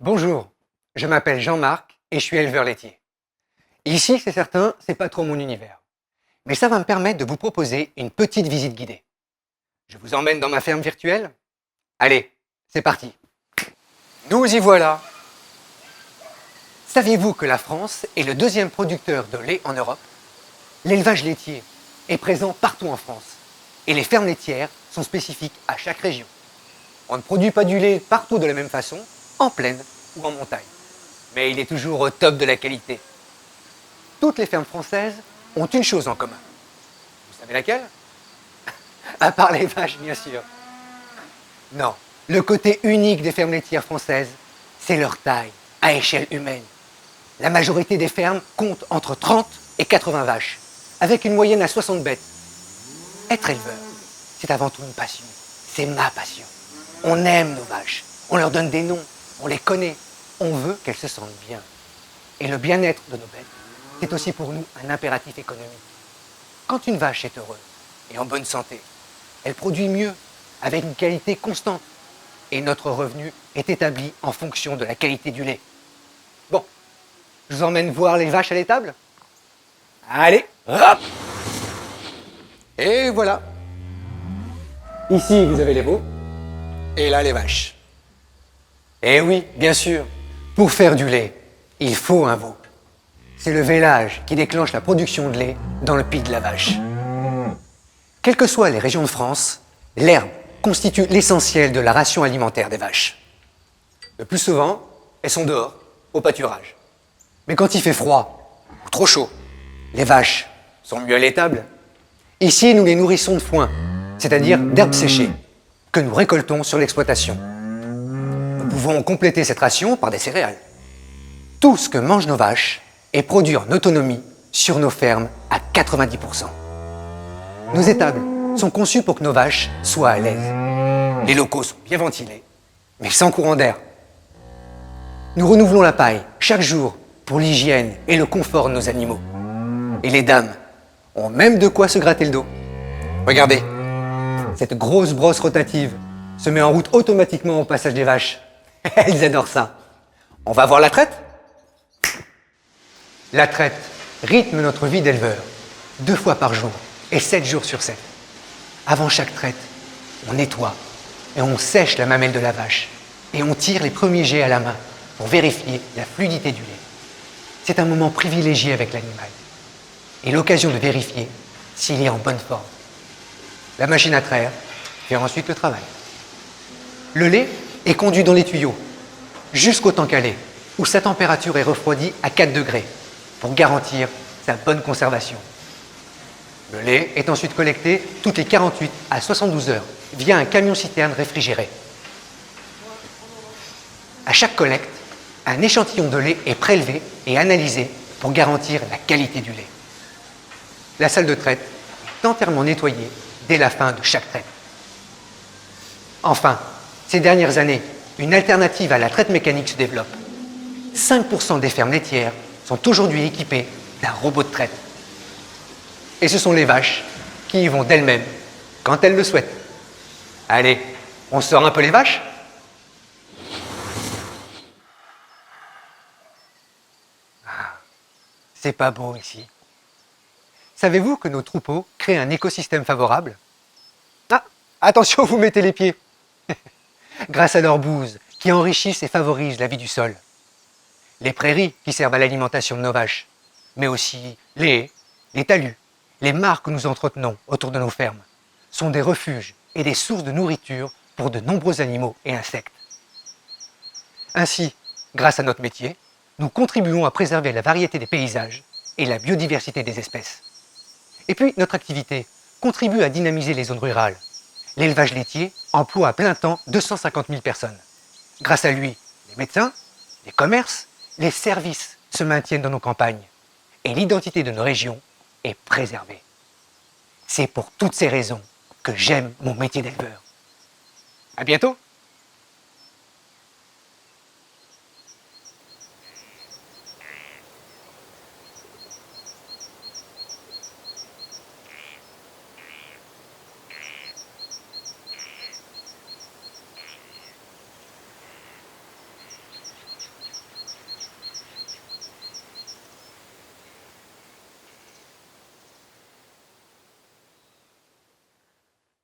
Bonjour, je m'appelle Jean-Marc et je suis éleveur laitier. Ici, c'est certain, c'est pas trop mon univers. Mais ça va me permettre de vous proposer une petite visite guidée. Je vous emmène dans ma ferme virtuelle? Allez, c'est parti. Nous y voilà. Saviez-vous que la France est le deuxième producteur de lait en Europe? L'élevage laitier est présent partout en France et les fermes laitières sont spécifiques à chaque région. On ne produit pas du lait partout de la même façon, en plaine ou en montagne. Mais il est toujours au top de la qualité. Toutes les fermes françaises ont une chose en commun. Vous savez laquelle? À part les vaches, bien sûr. Non, le côté unique des fermes laitières françaises, c'est leur taille, à échelle humaine. La majorité des fermes comptent entre 30 et 80 vaches, avec une moyenne à 60 bêtes. Être éleveur, c'est avant tout une passion. C'est ma passion. On aime nos vaches, on leur donne des noms, on les connaît, on veut qu'elles se sentent bien. Et le bien-être de nos bêtes, c'est aussi pour nous un impératif économique. Quand une vache est heureuse et en bonne santé, elle produit mieux, avec une qualité constante. Et notre revenu est établi en fonction de la qualité du lait. Bon, je vous emmène voir les vaches à l'étable? Allez, hop! Et voilà. Ici, vous avez les veaux, et là, les vaches. Eh oui, bien sûr, pour faire du lait, il faut un veau. C'est le vélage qui déclenche la production de lait dans le pied de la vache. Quelles que soient les régions de France, l'herbe constitue l'essentiel de la ration alimentaire des vaches. Le plus souvent, elles sont dehors, au pâturage. Mais quand il fait froid ou trop chaud, les vaches sont mieux à l'étable. Ici, nous les nourrissons de foin, c'est-à-dire d'herbes séchées, que nous récoltons sur l'exploitation. Nous pouvons compléter cette ration par des céréales. Tout ce que mangent nos vaches est produit en autonomie sur nos fermes à 90%. Nos étables sont conçues pour que nos vaches soient à l'aise. Les locaux sont bien ventilés, mais sans courant d'air. Nous renouvelons la paille chaque jour pour l'hygiène et le confort de nos animaux. Et les dames ont même de quoi se gratter le dos. Regardez, cette grosse brosse rotative se met en route automatiquement au passage des vaches. Elles adorent ça. On va voir la traite? La traite rythme notre vie d'éleveur, 2 fois par jour et 7 jours sur 7. Avant chaque traite, on nettoie et on sèche la mamelle de la vache et on tire les premiers jets à la main pour vérifier la fluidité du lait. C'est un moment privilégié avec l'animal et l'occasion de vérifier s'il est en bonne forme. La machine à traire fait ensuite le travail. Le lait est conduit dans les tuyaux jusqu'au tank à lait où sa température est refroidie à 4 degrés pour garantir sa bonne conservation. Le lait est ensuite collecté toutes les 48 à 72 heures via un camion-citerne réfrigéré. À chaque collecte, un échantillon de lait est prélevé et analysé pour garantir la qualité du lait. La salle de traite est entièrement nettoyée dès la fin de chaque traite. Enfin, ces dernières années, une alternative à la traite mécanique se développe. 5% des fermes laitières sont aujourd'hui équipées d'un robot de traite. Et ce sont les vaches qui y vont d'elles-mêmes quand elles le souhaitent. Allez, on sort un peu les vaches? Ah, c'est pas beau ici. Savez-vous que nos troupeaux créent un écosystème favorable? Ah, attention, vous mettez les pieds. Grâce à leurs bouses qui enrichissent et favorisent la vie du sol. Les prairies qui servent à l'alimentation de nos vaches, mais aussi les haies, les talus, les mares que nous entretenons autour de nos fermes, sont des refuges et des sources de nourriture pour de nombreux animaux et insectes. Ainsi, grâce à notre métier, nous contribuons à préserver la variété des paysages et la biodiversité des espèces. Et puis, notre activité contribue à dynamiser les zones rurales. L'élevage laitier emploie à plein temps 250 000 personnes. Grâce à lui, les médecins, les commerces, les services se maintiennent dans nos campagnes et l'identité de nos régions est préservée. C'est pour toutes ces raisons que j'aime mon métier d'éleveur. À bientôt!